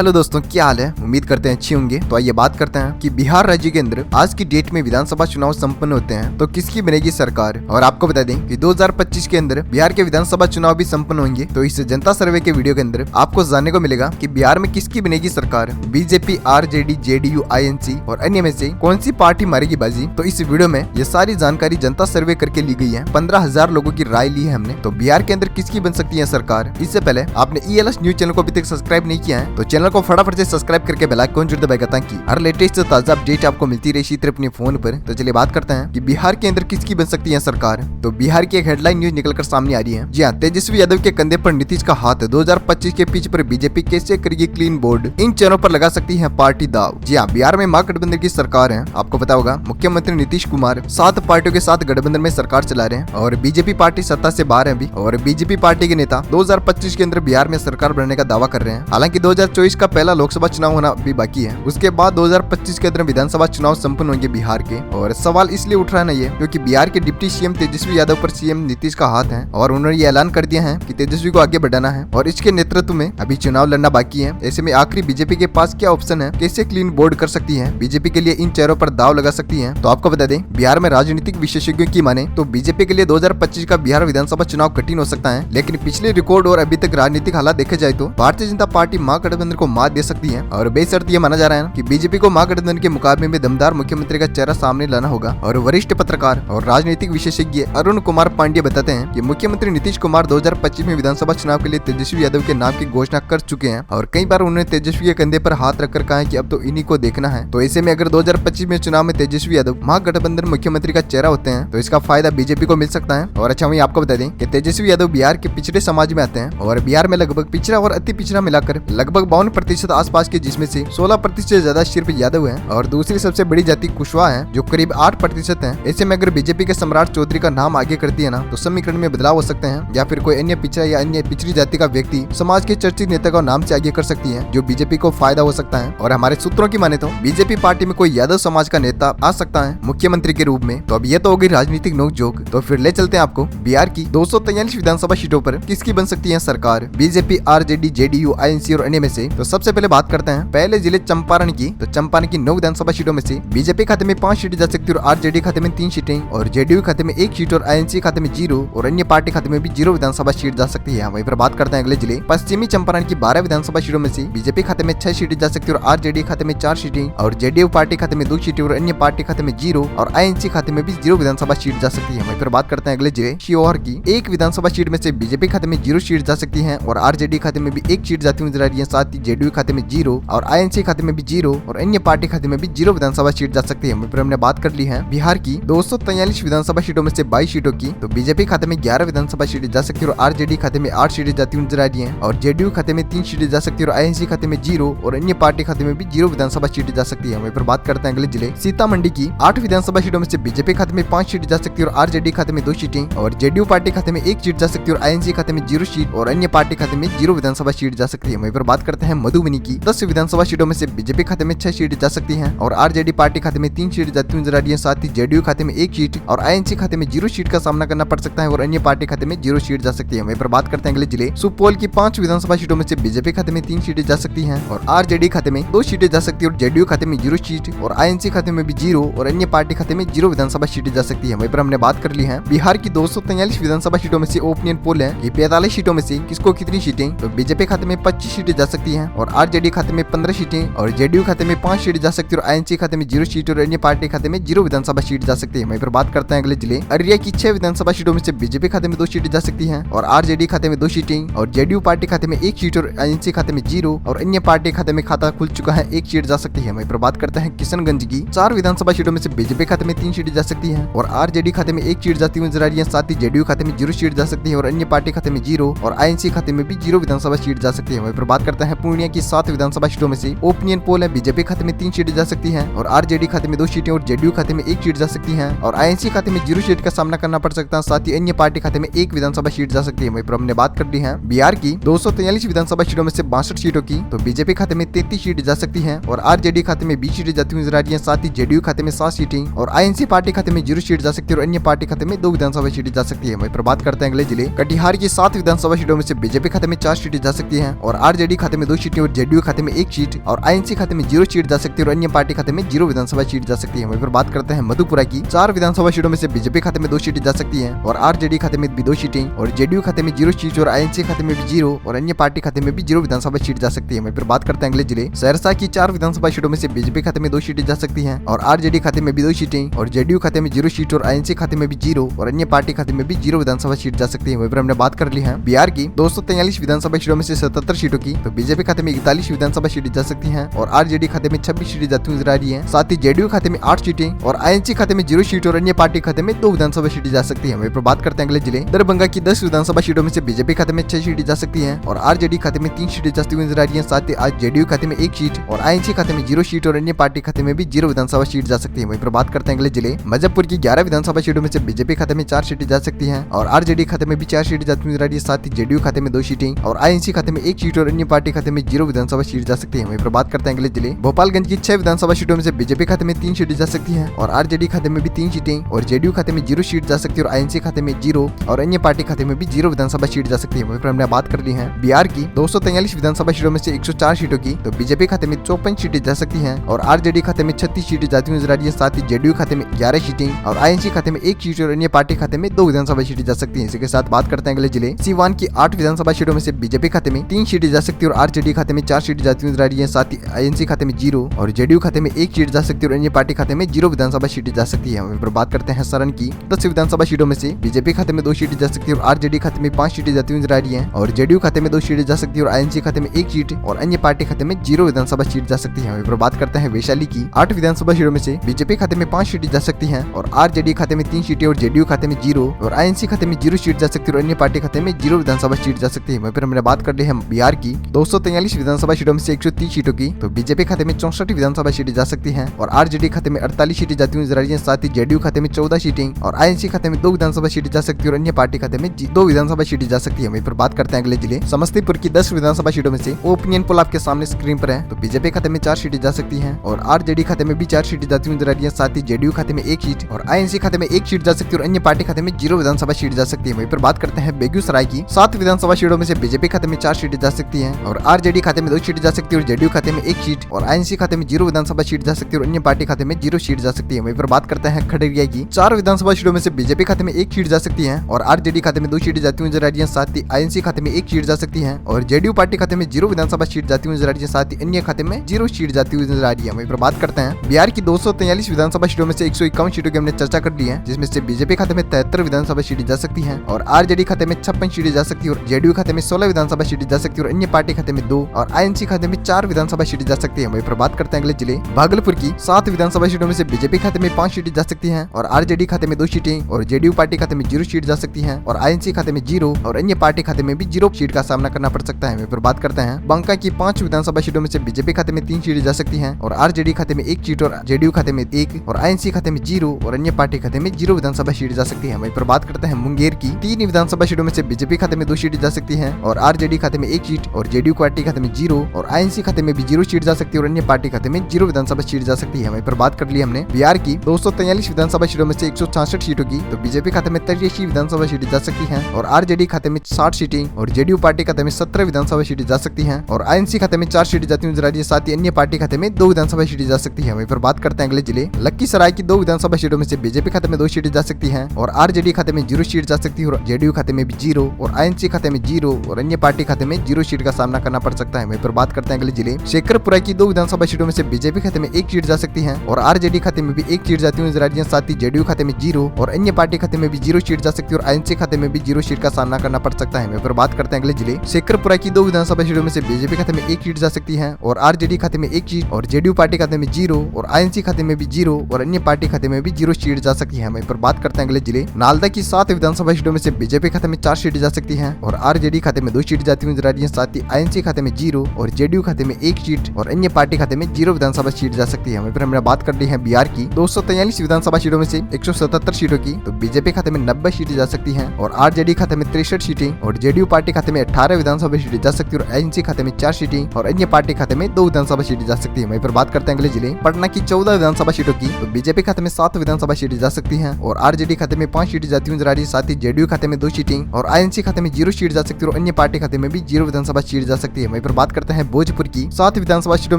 Hello दोस्तों, क्या हाल है। उम्मीद करते हैं अच्छी होंगे। तो आइए बात करते हैं कि बिहार राज्य के अंदर आज की डेट में विधानसभा चुनाव संपन्न होते हैं तो किसकी बनेगी सरकार। और आपको बता दें कि 2025 के अंदर बिहार के विधानसभा चुनाव भी संपन्न होंगे। तो इस जनता सर्वे के वीडियो के अंदर आपको जानने को मिलेगा कि बिहार में किसकी बनेगी सरकार। बीजेपी, आरजेडी, जेडीयू, आईएनसी और अन्य में से कौन सी पार्टी मारेगी बाजी। तो इस वीडियो में ये सारी जानकारी जनता सर्वे करके ली गई है। 15,000 लोगों की राय ली है हमने। तो बिहार के अंदर किसकी बन सकती है सरकार। इससे पहले आपने ईएलएस न्यूज चैनल को अभी तक सब्सक्राइब नहीं किया है तो चैनल को फटाफट से सब्सक्राइब करके बेल आइकन जरूर दबाएगा ताकि हर लेटेस्ट ताजा अपडेट आपको मिलती रहे इसी तरह अपने फोन पर। तो चलिए बात करते हैं कि बिहार के अंदर किसकी बन सकती है सरकार। तो बिहार की एक हेडलाइन न्यूज निकलकर सामने आ रही है। जी हाँ, तेजस्वी यादव के कंधे पर नीतीश का हाथ। 2025 के पिच पर बीजेपी कैसे करेगी क्लीन बोर्ड। इन चरणों पर लगा सकती है पार्टी दाव। जी हाँ, बिहार में महागठबंधन की सरकार है। आपको पता होगा मुख्यमंत्री नीतीश कुमार 7 पार्टियों के साथ गठबंधन में सरकार चला रहे हैं और बीजेपी पार्टी सत्ता से बाहर है अभी। और बीजेपी पार्टी के नेता 2025 के अंदर बिहार में सरकार बनने का दावा कर रहे हैं। हालांकि 2024 का पहला लोकसभा चुनाव होना भी बाकी है। उसके बाद 2025 के अंदर विधानसभा चुनाव संपन्न होंगे बिहार के। और सवाल इसलिए उठ रहा है ना ये क्योंकि बिहार के डिप्टी सीएम तेजस्वी यादव पर सीएम नीतीश का हाथ है और उन्होंने ये ऐलान कर दिया है कि तेजस्वी को आगे बढ़ाना है और इसके नेतृत्व में अभी चुनाव लड़ना बाकी है। ऐसे में आखिरी बीजेपी के पास क्या ऑप्शन है, कैसे क्लीन बोर्ड कर सकती है बीजेपी के लिए, इन चेहरों पर दाव लगा सकती है। तो आपको बता दें बिहार में राजनीतिक विशेषज्ञों की माने तो बीजेपी के लिए 2025 का बिहार विधानसभा चुनाव कठिन हो सकता है। लेकिन पिछले रिकॉर्ड और अभी तक राजनीतिक हालात देखे जाए तो भारतीय जनता पार्टी महागठबंधन को मात दे सकती है। और बेशर्त ये माना जा रहा है कि बीजेपी को महागठबंधन के मुकाबले में दमदार मुख्यमंत्री का चेहरा सामने लाना होगा। और वरिष्ठ पत्रकार और राजनीतिक विशेषज्ञ अरुण कुमार पांडे बताते हैं कि मुख्यमंत्री नीतीश कुमार 2025 में विधानसभा चुनाव के लिए तेजस्वी यादव के नाम की घोषणा कर चुके हैं और कई बार उन्होंने तेजस्वी के कंधे पर हाथ रखकर कहा है कि अब तो इन्हीं को देखना है। तो ऐसे में अगर 2025 में चुनाव में तेजस्वी यादव महागठबंधन मुख्यमंत्री का चेहरा होते हैं तो इसका फायदा बीजेपी को मिल सकता है। और अच्छा, वहीं आपको बता दें कि तेजस्वी यादव बिहार के पिछड़े समाज में आते हैं और बिहार में लगभग पिछड़ा और अति पिछड़ा मिलाकर लगभग 52% आसपास के, जिसमें से 16% से ज्यादा सिर्फ यादव है और दूसरी सबसे बड़ी जाति कुशवाहा है जो करीब 8% है। ऐसे में अगर बीजेपी के सम्राट चौधरी का नाम आगे करती है ना तो समीकरण में बदलाव हो सकते हैं या फिर कोई अन्य पिछड़ा या अन्य पिछड़ी जाति का व्यक्ति समाज के चर्चित नेता का नाम से आगे कर सकती है जो बीजेपी को फायदा हो सकता है। और हमारे सूत्रों की माने तो बीजेपी पार्टी में कोई यादव समाज का नेता आ सकता है मुख्यमंत्री के रूप में। तो अब ये तो होगी राजनीतिक नोकझोंक। तो फिर ले चलते हैं आपको बिहार की 243 विधानसभा सीटों पर किसकी बन सकती है सरकार। बीजेपी, आरजेडी, जेडीयू, आईएनसी और अन्य में से। तो सबसे पहले बात करते हैं पहले जिले चंपारण की। तो चंपारण की 9 विधानसभा सीटों में से बीजेपी खाते में 5 सीटें जा सकती है और आरजेडी खाते में 3 सीटें और जेडीयू खाते में 1 सीट और आईएनसी खाते में 0 और अन्य पार्टी खाते में भी 0 विधानसभा सीट जा सकती है। वहीं पर बात करते हैं अगले जिले पश्चिमी चंपारण की 12 विधानसभा सीटों में से बीजेपी खाते में 6 सीटें जा सकती है और आरजेडी खाते में 4 सीटें और जेडीयू पार्टी खाते में 2 सीटें और अन्य पार्टी खाते में 0 और आईएनसी खाते में भी 0 विधानसभा सीट जा सकती है। वहीं पर बात करते हैं अगले जिले शिवहर की 1 विधानसभा सीट में से बीजेपी खाते में 0 सीट जा सकती है और आरजेडी खाते में भी 1 सीट जाती नजर आ रही है। साथ ही जेडीयू खाते में 0 और आईएनसी खाते में भी 0 और अन्य पार्टी खाते में भी 0 विधानसभा सीट जा सकती है। वहीं पर हमने बात कर ली है बिहार की 243 विधानसभा सीटों में से 22 सीटों की। तो बीजेपी खाते में 11 विधानसभा सीटें जा सकती है और आरजेडी खाते में 8 सीटें जाती नजर आ रही है और जेडीयू खाते में 3 सीटें जा सकती है और आईएनसी खाते में 0 और अन्य पार्टी खाते में भी 0 विधानसभा सीटें जा सकती है। वहीं पर बात करते हैं अगले जिले सीतामढ़ी की 8 विधानसभा सीटों में से बीजेपी खाते में 5 सीटें जा सकती है और आरजेडी खाते में 2 सीटें और जेडीयू पार्टी खाते में 1 सीट जा सकती है और आईएनसी खाते में 0 सीट और अन्य पार्टी खाते में 0 विधानसभा सीट जा सकती है। वहीं पर बात करते हैं मधुबनी की 10 विधानसभा सीटों में से बीजेपी खाते में 6 सीटें जा सकती हैं और आरजेडी पार्टी खाते में 3 सीट जाती नजर आ रही है। साथ ही जेडीयू खाते में 1 सीट और आईएनसी खाते में 0 सीट का सामना करना पड़ सकता है और अन्य पार्टी खाते में 0 सीट जा सकती है। वहीं पर बात करते हैं अगले जिले सुपौल की 5 विधानसभा सीटों में से बीजेपी खाते में 3 सीटें जा सकती हैं और आरजेडी खाते में 2 सीटें जा सकती है और जेडीयू खाते में 0 सीट और आईएनसी खाते में भी 0 और अन्य पार्टी खाते में 0 विधानसभा सीटें जा सकती है। वहीं पर हमने बात कर ली है बिहार की 243 विधानसभा सीटों में से ओपिनियन पोल है कि 45 सीटों में से किसको कितनी सीटें। तो बीजेपी खाते में 25 सीटें जा सकती हैं और आरजेडी खाते में 15 सीटें और जेडीयू खाते में 5 सीटें जा सकती है और आईएनसी खाते में 0 सीट और अन्य पार्टी खाते में 0 विधानसभा सीट जा सकती है। वहीं पर बात करते हैं अगले जिले अररिया की 6 विधानसभा सीटों में से बीजेपी खाते में 2 सीटें जा सकती हैं और आरजेडी खाते में 2 सीटें और जेडीयू पार्टी खाते में 1 सीट और आईएनसी खाते में 0 और अन्य पार्टी खाते में खाता खुल चुका है 1 सीट जा सकती है। वहीं पर बात करते हैं किशनगंज की 4 विधानसभा सीटों में से बीजेपी खाते में 3 सीटें जा सकती हैं और आरजेडी खाते में 1 सीट जाती नजर आ रही है। साथ ही जेडीयू खाते में 0 सीट जा सकती है और अन्य पार्टी खाते में 0 और आईएनसी खाते में भी 0 विधानसभा सीट जा सकती है। वहीं पर बात करते हैं पूर्णिया की 7 विधानसभा सीटों में से ओपिनियन पोल है बीजेपी खाते में 3 सीटें जा सकती हैं और आरजेडी खाते में 2 सीटें और जेडीयू खाते में 1 सीट जा सकती हैं और आईएनसी खाते में 0 सीट का सामना करना पड़ सकता है। साथ ही अन्य पार्टी खाते में 1 विधानसभा सीट जा सकती है। वहीं पर हमने बात कर ली है बिहार की 243 विधानसभा सीटों में से 62 सीटों की। तो बीजेपी खाते में 33 सीट जा सकती हैं और आरजेडी खाते में 20 सीटें जाती नजर आ रही है। साथ ही जेडीयू खाते में 7 सीटें और आईएनसी पार्टी खाते में 0 सीट जा सकती है और अन्य पार्टी खाते में 2 विधानसभा सीटें जा सकती है। वहीं पर बात करते हैं अगले जिले कटिहार की 7 विधानसभा सीटों में से बीजेपी खाते में 4 सीटें जा सकती हैं और आरजेडी खाते में 2 सीटें सीटें और जेडीयू खाते में 1 सीट और आईएनसी खाते में 0 सीट जा सकती है और अन्य पार्टी खाते में 0 विधानसभा सीट जा सकती है। वहीं पर बात करते हैं मधुपुरा की। 4 विधानसभा सीटों में से बीजेपी खाते में 2 सीटें जा सकती है और आरजेडी खाते में भी 2 सीटें और जेडीयू खाते में 0 सीट और आईएनसी खाते में भी 0 और अन्य पार्टी खाते में भी 0 विधानसभा सीट जा सकती है। वहीं पर बात करते हैं अगले जिले सहरसा की। 4 विधानसभा सीटों में से बीजेपी खाते में 2 सीटें जा सकती है और आरजेडी खाते में भी 2 सीटें और जेडीयू खाते में 0 सीट और आईएनसी खाते में भी 0 और अन्य पार्टी खाते में भी 0 विधानसभा सीट जा सकती है। वहीं पर हमने बात कर ली है बिहार की। 243 विधानसभा सीटों में से 77 सीटों की तो बीजेपी खाते में 41 विधानसभा सीटें जा सकती हैं और आरजेडी खाते में 26 सीटें जाती नजर आ रही है। साथ ही जेडीयू खाते में 8 सीटें और आईएनसी खाते में 0 सीट और अन्य पार्टी खाते में 2 विधानसभा सीटें जा सकती है। वहीं पर बात करते हैं अगले जिले दरभंगा की। 10 विधानसभा सीटों में से बीजेपी खाते में 6 सीटें जा सकती है और आरजेडी खाते में 3 सीटें जाती हुई नजर आ रही है। साथ ही आज जेडीयू खाते में 1 सीट और आईएनसी खाते में 0 सीट और अन्य पार्टी खाते में भी 0 विधानसभा सीट जा सकती है। वहीं पर बात करते हैं अगले जिले मुजफ्फरपुर की। 11 विधानसभा सीटों में से बीजेपी खाते में 4 सीटें जा सकती है और आरजेडी खाते में भी 4 सीटें जाती हुई नजर आ रही है। साथ ही जेडीयू खाते में 2 सीटें और आईएनसी खाते में 1 सीट और अन्य पार्टी खाते में 0 विधानसभा सीट जा सकती है। वहीं पर बात करते हैं अगले जिले भोपालगंज की। 6 विधानसभा सीटों में से बीजेपी खाते में 3 सीटें जा सकती है और आरजेडी खाते में भी 3 सीटें और जेडीयू खाते में 0 सीट जा सकती है और आईएनसी खाते में 0 और अन्य पार्टी खाते में भी 0 विधानसभा सीट जा सकती है। वहीं पर हमने बात कर ली है बिहार की। 243 विधानसभा सीटों में से 104 सीटों की तो बीजेपी खाते में 54 सीटें जा सकती हैं और आरजेडी खाते में 36 सीटें जाती हुई नजर आ रही है। साथ ही जेडीयू खाते में 11 सीटें और आईएनसी खाते में 1 सीट और अन्य पार्टी खाते में 2 विधानसभा सीटें जा सकती है। इसी के साथ बात करते हैं अगले जिले सीवान की। 8 विधानसभा सीटों में से बीजेपी खाते में 3 सीटें जा सकती है और आरजेडी खाते में 4 सीटें जाती हुई नजर आ रही है। साथ ही आईएनसी खाते में 0 और जेडीयू खाते में 1 सीट जा सकती है और अन्य पार्टी खाते में 0 विधानसभा सीटें जा सकती है। वहीं पर बात करते हैं सरण की। 10 विधानसभा सीटों में से बीजेपी खाते में 2 सीटें जा सकती है और आरजेडी खाते में 5 सीटें जाती हुई नजर आ रही है और जेडीयू खाते में 2 सीटें जा सकती है और आईएनसी खाते में 1 सीट और अन्य पार्टी खाते में 0 विधानसभा सीट जा सकती है। वहीं पर बात करते हैं वैशाली की। 8 विधानसभा सीटों में से बीजेपी खाते में 5 सीटें जा सकती हैं और आरजेडी खाते में 3 सीटें और जेडीयू खाते में 0 और आईएनसी खाते में 0 सीट जा सकती है और अन्य पार्टी खाते में 0 विधानसभा सीट जा सकती है। वहीं पर हमने बात कर ली है बिहार की। 243 विधानसभा सीटों में से 130 सीटों की तो बीजेपी खाते में 64 विधानसभा सीटें जा सकती हैं और आरजेडी खाते में 48 सीटें जाती हुई नजर आ रही है। साथ ही जेडीयू खाते में 14 सीटें और आईएनसी खाते में 2 विधानसभा सीटें जा सकती है और अन्य पार्टी खाते में 2 विधानसभा सीटें जा सकती है। वहीं पर बात करते हैं अगले जिले समस्तीपुर की। 10 विधानसभा सीटों में से ओपिनियन पोल आपके सामने स्क्रीन पर है तो बीजेपी खाते में 4 सीटें जा सकती हैं और आरजेडी खाते में भी 4 सीटें जाती हुई नजर आ रही है। साथ ही जेडीयू खाते में 1 सीट और आईएनसी खाते में 1 सीट जा सकती है और अन्य पार्टी खाते में 0 विधानसभा सीट जा सकती है। वहीं पर बात करते हैं बेगूसराय की। 7 विधानसभा सीटों में से बीजेपी खाते में 4 सीटें जा सकती हैं और आरजेडी खाते में 2 सीटें जा सकती है और जेडीयू खाते में 1 सीट और आईएनसी खाते में 0 विधानसभा सीट जा सकती है और अन्य पार्टी खाते में 0 सीट जा सकती है। वहीं पर बात करते हैं खगड़िया की। 4 विधानसभा सीटों में से बीजेपी खाते में 1 सीट जा सकती है और आरजेडी खाते में 2 सीटें जाती हुई नजर आ रही है। साथ ही आईएनसी खाते में 1 सीट जा सकती है और जेडीयू पार्टी खाते में 0 विधानसभा सीट जाती हुई नजर आ रही है। साथ ही अन्य खाते में 0 सीट जाती हुई नजर आ रही है। वहीं पर बात करते हैं बिहार की। 243 विधानसभा सीटों में से 151 सीटों की हमने चर्चा कर ली है, जिसमें से बीजेपी खाते में 73 विधानसभा सीटें जा सकती हैं और आरजेडी खाते में 56 सीटें जा सकती है और जेडीयू खाते में 16 विधानसभा सीटें जा सकती है और अन्य पार्टी खाते में 2 और आईएनसी खाते में 4 विधानसभा सीटें जा सकती है। वहीं पर बात करते हैं अगले जिले भागलपुर की। 7 विधानसभा सीटों में से बीजेपी खाते में 5 सीटें जा सकती हैं और आरजेडी खाते में 2 सीटें और जेडीयू पार्टी खाते में 0 सीट जा सकती है और आईएनसी खाते में 0 और अन्य पार्टी खाते में भी 0 सीट का सामना करना पड़ सकता है। वहीं पर बात करते हैं बांका की। 5 विधानसभा सीटों में से बीजेपी खाते में 3 सीटें जा सकती हैं और आरजेडी खाते में 1 सीट और जेडीयू खाते में 1 और आईएनसी खाते में 0 और अन्य पार्टी खाते में 0 विधानसभा सीट जा सकती है। वहीं पर बात करते हैं मुंगेर की। 3 विधानसभा सीटों में से बीजेपी खाते में 2 सीटें जा सकती हैं और आरजेडी खाते में 1 सीट और जेडीयू पार्टी खाते में 0 और आईएनसी खाते में भी 0 सीट जा सकती है और अन्य पार्टी खाते में 0 विधानसभा सीट जा सकती है। वहीं पर बात कर ली हमने बिहार की। 243 विधानसभा सीटों में से 166 सीटों की तो बीजेपी खाते में 83 विधानसभा सीटें जा सकती हैं और आरजेडी खाते में 60 सीटें और जेडीयू पार्टी खाते में 17 विधानसभा सीटें जा सकती हैं और आईएनसी खाते में 4 सीटें जाती हुई नजर आ रही है। साथ ही अन्य पार्टी खाते में 2 विधानसभा सीटें जा सकती है। वहीं पर बात करते हैं अगले जिले लखीसराय की। 2 विधानसभा सीटों में से बीजेपी खाते में 2 सीटें जा सकती हैं और आरजेडी खाते में 0 सीट जा सकती है और जेडीयू खाते में भी 0 और आईएनसी खाते में 0 और अन्य पार्टी खाते में 0 सीट का सामना करना पड़ सकता है। वहीं पर बात करते हैं अगले जिले शेखरपुरा की। 2 विधानसभा सीटों में से बीजेपी खाते में 1 सीट जा सकती है और आरजेडी खाते में भी 1 सीट जाती हुई नजर आ रही है। साथ ही जेडीयू खाते में 0 और अन्य पार्टी खाते में भी 0 सीट जा सकती है और आईएनसी खाते में भी 0 सीट का सामना करना पड़ सकता है। वहीं पर बात करते हैं अगले जिले शेखरपुरा की। 2 विधानसभा सीटों में से बीजेपी खाते में 1 सीट जा सकती है और आरजेडी खाते में 1 सीट और जेडीयू पार्टी खाते में 0 और आईएनसी खाते में भी 0 और अन्य पार्टी खाते में भी 0 सीट जा सकती है। वहीं पर बात करते हैं अगले जिले नालंदा की। 7 विधानसभा सीटों में से बीजेपी खाते में 4 सीटें जा सकती हैं और आरजेडी खाते में 2 सीट जाती हुई नजर आ रही है। साथ ही आईएनसी खाते में 0 और जेडीयू खाते में 1 सीट और अन्य पार्टी खाते में 0 विधानसभा सीट जा सकती है। वहीं पर हमने बात कर ली है बिहार की। 243 विधानसभा सीटों में से 177 सीटों की तो बीजेपी खाते में 90 सीटें जा सकती हैं और आरजेडी खाते में 63 सीटें और जेडीयू पार्टी खाते में 18 विधानसभा सीटें जा सकती है और आईएनसी खाते में 4 सीटें और अन्य पार्टी खाते में 2 विधानसभा सीटें जा सकती है। वहीं पर बात करते हैं अगले जिले पटना की। 14 विधानसभा सीटों की तो बीजेपी खाते में 7 विधानसभा सीटें जा सकती हैं और आरजेडी खाते में 5 सीटें जाती हुई नजर आ रही है। साथ ही जेडीयू खाते में 2 सीटें और आईएनसी खाते में 0 सीट जा सकती है और अन्य पार्टी खाते में भी 0 विधानसभा सीट जा सकती है। वहीं पर बात करते हैं भोजपुर की 7 विधानसभा सीटों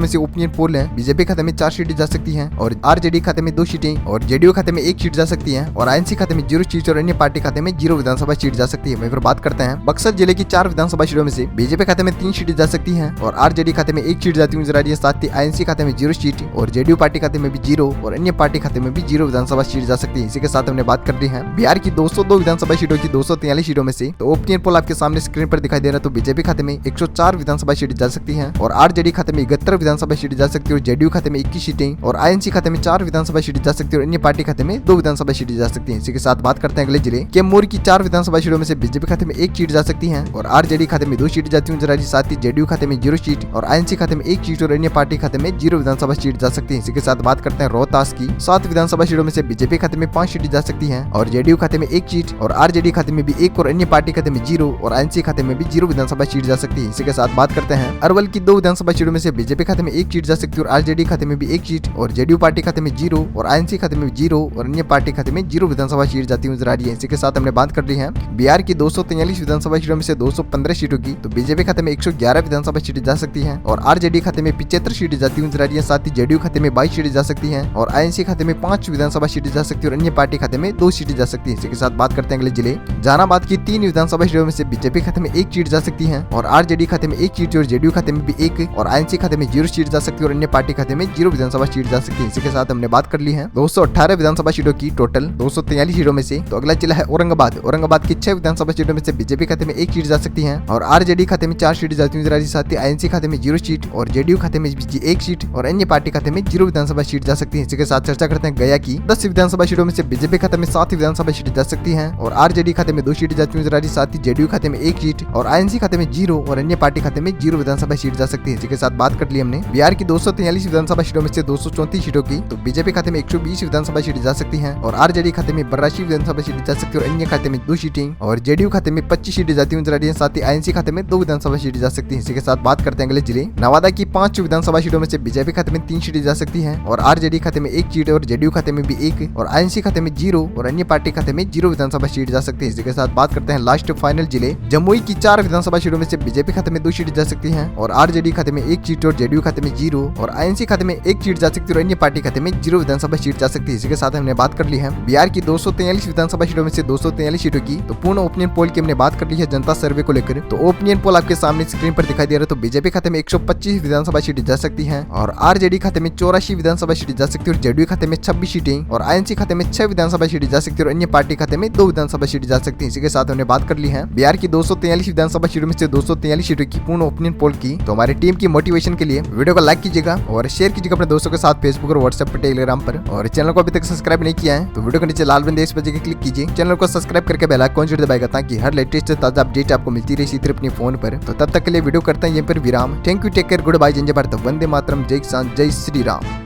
में से ओपिनियन पोल है, बीजेपी खाते में 4 सीटें जा सकती हैं और आरजेडी खाते में 2 सीटें और जेडीयू खाते में 1 सीट जा सकती है और आईएनसी खाते में 0 सीट और अन्य पार्टी खाते में 0 विधानसभा सीट जा सकती है। वहीं पर बात करते हैं बक्सर जिले की 4 विधानसभा सीटों में से बीजेपी खाते में 3 सीटें जा सकती हैं और आरजेडी खाते में 1 सीट जाती हुई नजर आ रही है। साथ ही आईएनसी खाते में 0 सीट और जेडीयू पार्टी खाते में भी 0 और अन्य पार्टी खाते में भी 0 विधानसभा सीट जा सकती है। इसी के साथ हमने बात कर ली है बिहार की 202 विधानसभा सीटों की 243 सीटों में से। तो ओपिनियन पोल आपके सामने स्क्रीन पर दिखाई दे रहा है। तो बीजेपी खाते में 104 विधानसभा सीटें जा सकती हैं और आरजेडी खाते में 71 विधानसभा सीटें जा सकती है और जेडीयू खाते में 21 सीटें और आईएनसी खाते में 4 विधानसभा सीटें जा सकती है और अन्य पार्टी खाते में 2 विधानसभा सीटें जा सकती है। इसी के साथ बात करते हैं अगले जिले कैमूर की 4 विधानसभा सीटों में से बीजेपी खाते में 1 सीट जा सकती है और आरजेडी खाते में 2 सीट जाती हुई नजर आ रही है। साथ ही जेडीयू खाते में 0 सीट और आईएनसी खाते में 1 सीट और अन्य पार्टी खाते में 0 विधानसभा सीट जा सकती है। इसी के साथ बात करते हैं रोहतास की 7 विधानसभा सीटों में से बीजेपी खाते में 5 सीटें जा सकती हैं और जेडीयू खाते में 1 सीट और आरजेडी खाते में भी 1 और अन्य पार्टी खाते में 0 और आईएनसी खाते में भी 0 विधानसभा सीट जा सकती है। इसी के साथ बात करते हैं अरवल की 2 विधानसभा सीटों में से बीजेपी खाते में 1 सीट जा सकती है और आरजेडी खाते में भी 1 सीट और जेडीयू पार्टी खाते में 0 और आईएनसी खाते में 0 और अन्य पार्टी खाते में 0 विधानसभा सीट जाती हुई नजर आ रही है। इसी के साथ हमने बात कर ली है बिहार की 243 विधानसभा सीटों में से 215 सीटों की। तो बीजेपी खाते में 111 विधानसभा सीटें जा सकती हैं और आरजेडी खाते में 75 सीटें जाती हुई नजर आ रही है। साथ ही जेडीयू खाते में 22 सीटें जा सकती हैं और आईएनसी खाते में 5 विधानसभा सीटें जा सकती है और अन्य पार्टी खाते में 2 सीटें जा सकती है। इसी के साथ बात करते हैं अगले जिले जहानाबाद की 3 विधानसभा सीटों में से बीजेपी खाते में 1 सीट जा सकती है और आरजेडी खाते में 1 सीट और जेडीयू खाते में भी 1 और आईएनसी खाते में 0 सीट जा सकती है और अन्य पार्टी खाते में 0 विधानसभा सीट जा सकती है। इसी के साथ हमने बात कर ली है 218 विधानसभा सीटों की टोटल 243 सीटों में से। तो अगला जिला है औरंगाबाद की 6 विधानसभा सीटों में से बीजेपी खाते में 1 सीट जा सकती है और आरजेडी खाते में 4 सीट जाती हुई। साथ ही आईएनसी खाते में 0 सीट और जेडीयू खाते में 1 सीट और अन्य पार्टी खाते में 0 विधानसभा सीट जा सकती है। इसी के साथ चर्चा करते हैं गया की 10 विधानसभा सीटों में से बीजेपी खाते में 7 विधानसभा सीटें जा सकती हैं और आरजेडी खाते में 2 सीटें जाती हुई। साथ ही जेडीयू खाते में 1 सीट और आईएनसी खाते में 0 और अन्य पार्टी खाते में 0 विधानसभा सीट जा सकती है। इसी के साथ बात कर ली हमने बिहार की 243 विधानसभा सीटों में से 234 सीटों की। तो बीजेपी खाते में 120 विधानसभा सीटें जा सकती हैं और आरजेडी खाते में 82 विधानसभा सीटें जा सकती है और अन्य खाते में 2 सीटें और जेडीयू खाते में 25 सीटें जाती हुई नजर आ रही है। साथ ही आईएनसी खाते में 2 विधानसभा सीटें जा सकती है। इसी के साथ बात करते हैं अगले जिले नवादा की 5 विधानसभा सीटों में से बीजेपी खाते में 3 सीटें जा सकती हैं और आरजेडी खाते में 1 सीट और जेडीयू खाते में भी 1 और आईएनसी खाते में 0 और अन्य पार्टी खाते में 0 विधानसभा सीट जा सकती है। इसी के साथ बात करते हैं लास्ट फाइनल जिले जमुई की 4 विधानसभा सीटों में से बीजेपी खाते में 2 सीटें जा सकती हैं और आरजेडी खाते में 1 सीट और जेडीयू खाते में 0 और आईएनसी खाते में 1 सीट जा सकती है और अन्य पार्टी खाते में 0 विधानसभा सीट जा सकती है। इसी के साथ हमने बात कर ली है बिहार की 243 विधानसभा सीटों में से 243 सीटों की। तो पूर्ण ओपिनियन पोल की हमने बात कर ली है जनता सर्वे को लेकर। तो ओपिनियन पोल आपके सामने स्क्रीन पर दिखाई दे रहा है। तो बीजेपी खाते में 125 विधानसभा सीटें जा सकती हैं और आरजेडी खाते में 84 विधानसभा सीटें जा सकती है और जेडीयू खाते में 26 सीटें और आईएनसी खाते में 6 विधानसभा सीटें जा सकती है और अन्य पार्टी खाते में 2 विधानसभा सीटें जा सकती है। इसी के साथ हमने बात कर ली है बिहार की 243 विधानसभा सीटों में से 243 सीटों की पूर्ण ओपिनियन पोल की। तो हमारी टीम की मोटिवेशन के लिए वीडियो को लाइक कीजिएगा और शेयर कीजिएगा अपने दोस्तों के साथ फेसबुक और व्हाट्सएप पर टेलीग्राम पर। और चैनल को अभी तक सब्सक्राइब नहीं किया है तो वीडियो के नीचे लाल बटन इस पर क्लिक कीजिए, चैनल को सब्सक्राइब करके बेल आइकन जरूर दबाएगा ताकि हर लेटेस्ट ताजा अपडेट आपको मिलती रहे इसी तरह अपने फोन पर। तो तब तक के लिए वीडियो करते हैं यहीं पर विराम। Thank you, take care, goodbye, जय भारत, वंदे मातरम, जय किसान, जय श्री राम।